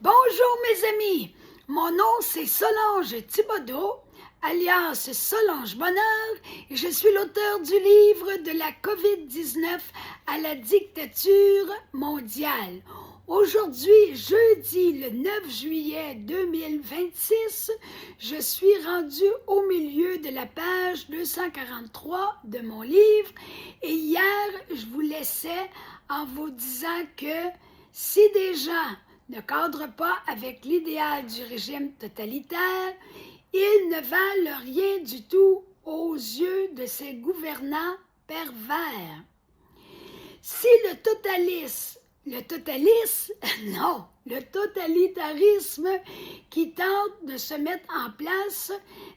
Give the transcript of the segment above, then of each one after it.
Bonjour mes amis, mon nom c'est Solange Thibodeau, alias Solange Bonheur, et je suis l'auteur du livre de la COVID-19 à la dictature mondiale. Aujourd'hui, jeudi le 9 juillet 2026, je suis rendue au milieu de la page 243 de mon livre et hier, je vous laissais en vous disant que si des gens ne cadrent pas avec l'idéal du régime totalitaire, ils ne valent rien du tout aux yeux de ces gouvernants pervers. Si le totalitarisme qui tente de se mettre en place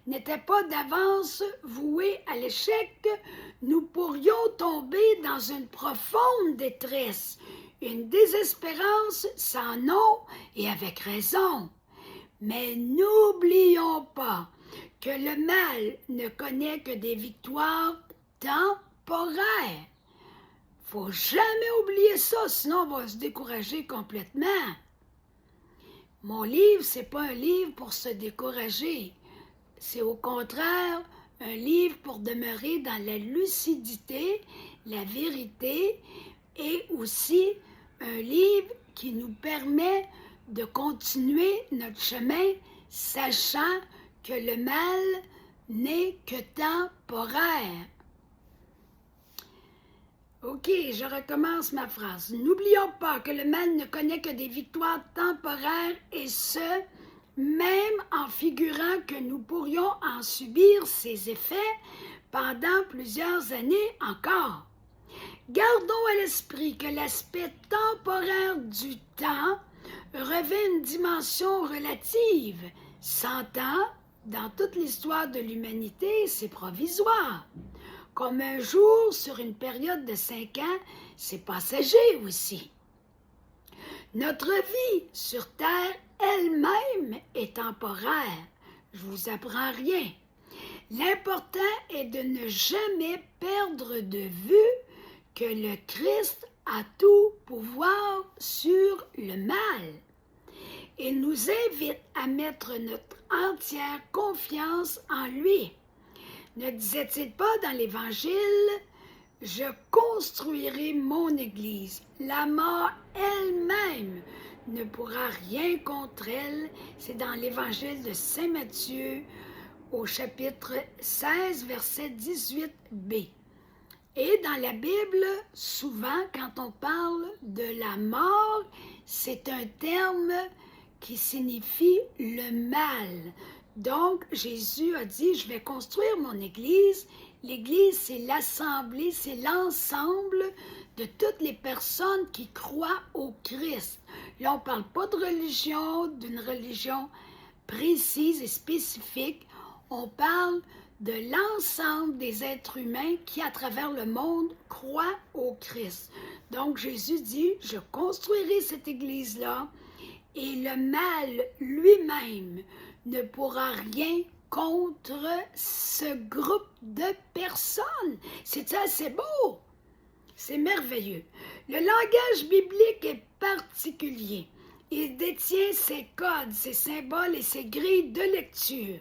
n'était pas d'avance voué à l'échec, nous pourrions tomber dans une profonde détresse, une désespérance sans nom et avec raison. Mais n'oublions pas que le mal ne connaît que des victoires temporaires. Faut jamais oublier ça, sinon on va se décourager complètement. Mon livre, c'est pas un livre pour se décourager. C'est au contraire un livre pour demeurer dans la lucidité, la vérité et aussi un livre qui nous permet de continuer notre chemin, sachant que le mal n'est que temporaire. OK, je recommence ma phrase. N'oublions pas que le mal ne connaît que des victoires temporaires et ce, même en figurant que nous pourrions en subir ses effets pendant plusieurs années encore. Gardons à l'esprit que l'aspect temporaire du temps revêt une dimension relative. 100 ans, dans toute l'histoire de l'humanité, c'est provisoire. Comme un jour sur une période de 5 ans, c'est passager aussi. Notre vie sur Terre elle-même est temporaire. Je vous apprends rien. L'important est de ne jamais perdre de vue que le Christ a tout pouvoir sur le mal. Il nous invite à mettre notre entière confiance en lui. Ne disait-il pas dans l'Évangile « Je construirai mon Église. La mort elle-même ne pourra rien contre elle. » C'est dans l'Évangile de Saint Matthieu au chapitre 16, verset 18b. Et dans la Bible, souvent, quand on parle de la mort, c'est un terme qui signifie le mal. Donc, Jésus a dit, je vais construire mon Église. L'Église, c'est l'assemblée, c'est l'ensemble de toutes les personnes qui croient au Christ. Là, on ne parle pas de religion, d'une religion précise et spécifique. On parle de l'ensemble des êtres humains qui, à travers le monde, croient au Christ. Donc, Jésus dit, je construirai cette Église-là et le mal lui-même ne pourra rien contre ce groupe de personnes. C'est assez beau. C'est merveilleux. Le langage biblique est particulier. Il détient ses codes, ses symboles et ses grilles de lecture.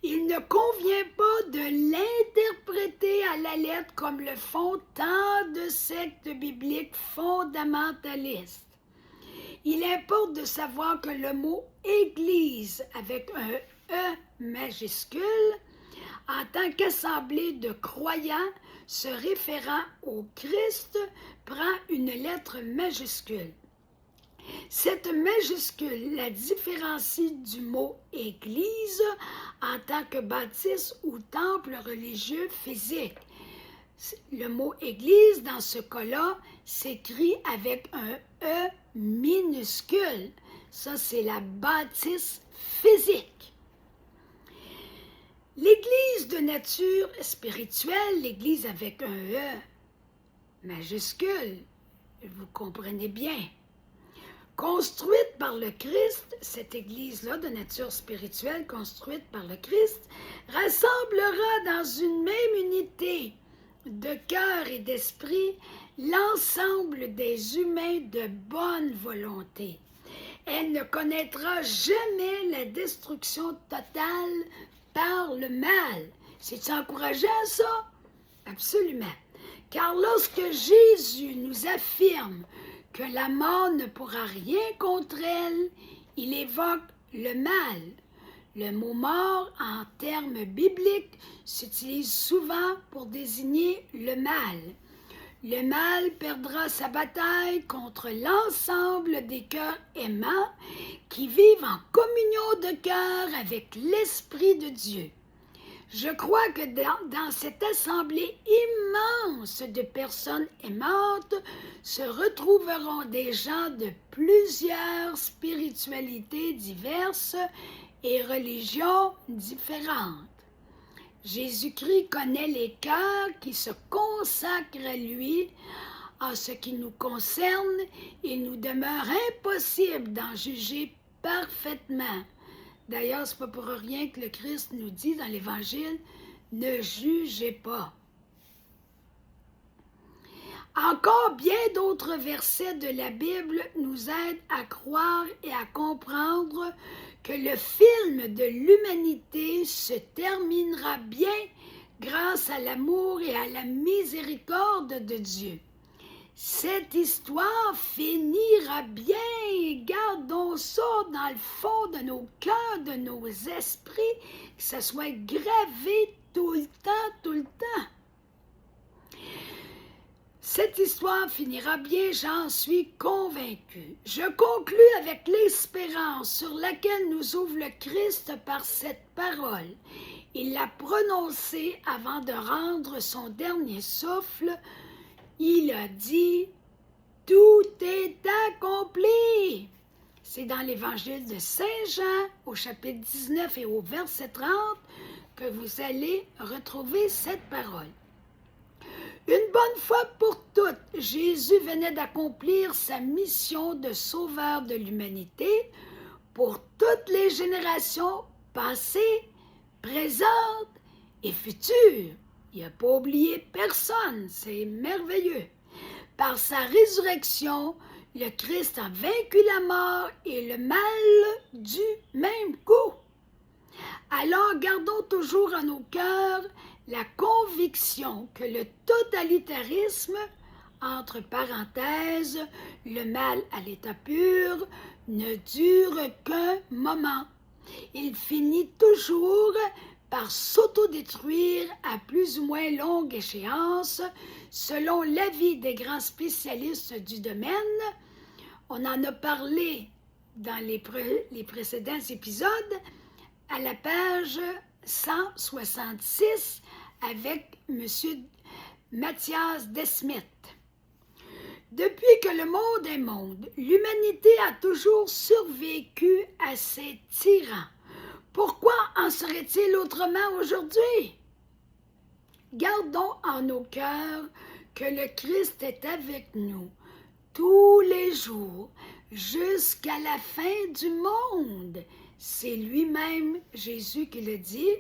Il ne convient pas de l'interpréter à la lettre comme le font tant de sectes bibliques fondamentalistes. Il importe de savoir que le mot « Église » avec un « E » majuscule, en tant qu'assemblée de croyants se référant au Christ, prend une lettre majuscule. Cette majuscule la différencie du mot « Église » en tant que bâtisse ou temple religieux physique. Le mot « Église » dans ce cas-là s'écrit avec un « E » minuscule. Ça, c'est la bâtisse physique. L'Église de nature spirituelle, l'Église avec un « E » majuscule, vous comprenez bien. Construite par le Christ, cette Église-là de nature spirituelle, construite par le Christ, rassemblera dans une même unité de cœur et d'esprit l'ensemble des humains de bonne volonté. Elle ne connaîtra jamais la destruction totale par le mal. C'est-tu encourageant, ça? Absolument. Car lorsque Jésus nous affirme que la mort ne pourra rien contre elle, il évoque le mal. Le mot mort, en termes bibliques, s'utilise souvent pour désigner le mal. Le mal perdra sa bataille contre l'ensemble des cœurs aimants qui vivent en communion de cœur avec l'Esprit de Dieu. Je crois que dans cette assemblée immense de personnes aimantes se retrouveront des gens de plusieurs spiritualités diverses et religions différentes. Jésus-Christ connaît les cœurs qui se consacrent à lui. En ce qui nous concerne, il nous demeure impossible d'en juger parfaitement. D'ailleurs, ce n'est pas pour rien que le Christ nous dit dans l'Évangile, « Ne jugez pas ». Encore bien d'autres versets de la Bible nous aident à croire et à comprendre que le film de l'humanité se terminera bien grâce à l'amour et à la miséricorde de Dieu. Cette histoire finira bien, gardons ça dans le fond de nos cœurs, de nos esprits, que ça soit gravé tout le temps. Cette histoire finira bien, j'en suis convaincue. Je conclus avec l'espérance sur laquelle nous ouvre le Christ par cette parole. Il l'a prononcée avant de rendre son dernier souffle. Il a dit « Tout est accompli ». C'est dans l'Évangile de Saint Jean, au chapitre 19 et au verset 30, que vous allez retrouver cette parole. Une bonne fois pour toutes, Jésus venait d'accomplir sa mission de sauveur de l'humanité pour toutes les générations passées, présentes et futures. Il n'a pas oublié personne, c'est merveilleux. Par sa résurrection, le Christ a vaincu la mort et le mal du même coup. Alors gardons toujours en nos cœurs la conviction que le totalitarisme, entre parenthèses, le mal à l'état pur, ne dure qu'un moment. Il finit toujours par s'autodétruire à plus ou moins longue échéance, selon l'avis des grands spécialistes du domaine. On en a parlé dans les précédents épisodes, à la page 166 avec M. Mathias Desmet. Depuis que le monde est monde, l'humanité a toujours survécu à ses tyrans. Pourquoi en serait-il autrement aujourd'hui? Gardons en nos cœurs que le Christ est avec nous tous les jours jusqu'à la fin du monde. C'est lui-même, Jésus, qui le dit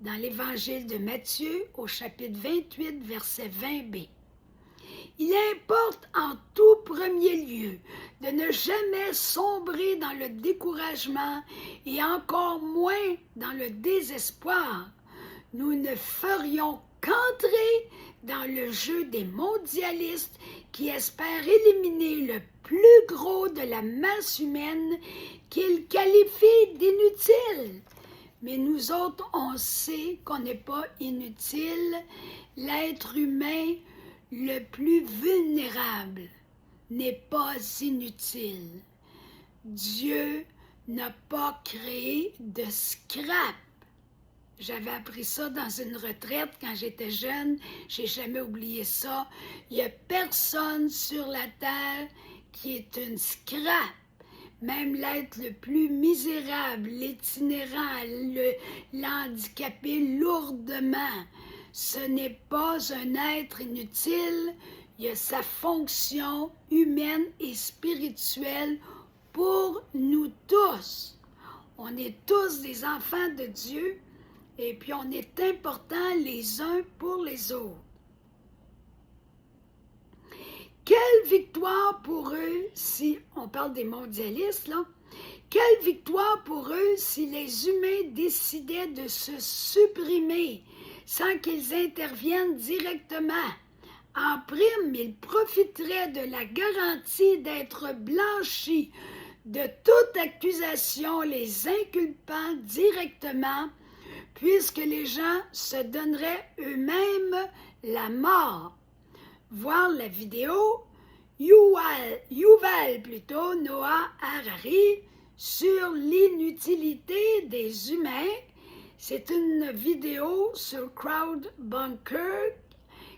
dans l'Évangile de Matthieu au chapitre 28, verset 20b. Il importe en tout premier lieu de ne jamais sombrer dans le découragement et encore moins dans le désespoir. Nous ne ferions qu'entrer dans le jeu des mondialistes qui espèrent éliminer le plus gros de la masse humaine qu'ils qualifient d'inutile. Mais nous autres, on sait qu'on n'est pas inutile. L'être humain le plus vulnérable n'est pas inutile. Dieu n'a pas créé de scrap. J'avais appris ça dans une retraite quand j'étais jeune. J'ai jamais oublié ça. Il n'y a personne sur la terre qui est une scrap. Même l'être le plus misérable, l'itinérant, l'handicapé lourdement, ce n'est pas un être inutile. Il a sa fonction humaine et spirituelle pour nous tous. On est tous des enfants de Dieu et puis on est importants les uns pour les autres. Quelle victoire pour eux si, on parle des mondialistes, là, quelle victoire pour eux si les humains décidaient de se supprimer sans qu'ils interviennent directement. En prime, ils profiteraient de la garantie d'être blanchis de toute accusation les inculpant directement, puisque les gens se donneraient eux-mêmes la mort. Voir la vidéo Yuval Noah Harari sur l'inutilité des humains. C'est une vidéo sur Crowdbunker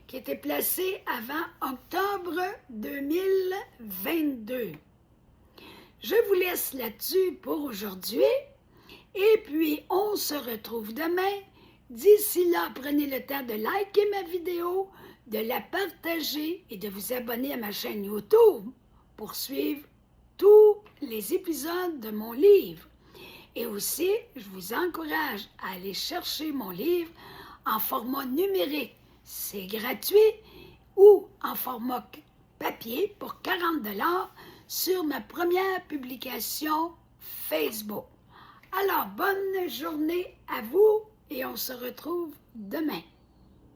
qui était placée avant octobre 2022. Je vous laisse là-dessus pour aujourd'hui et puis on se retrouve demain. D'ici là, prenez le temps de liker ma vidéo, de la partager et de vous abonner à ma chaîne YouTube pour suivre tous les épisodes de mon livre. Et aussi, je vous encourage à aller chercher mon livre en format numérique. C'est gratuit ou en format papier pour 40 $ sur ma première publication Facebook. Alors, bonne journée à vous et on se retrouve demain.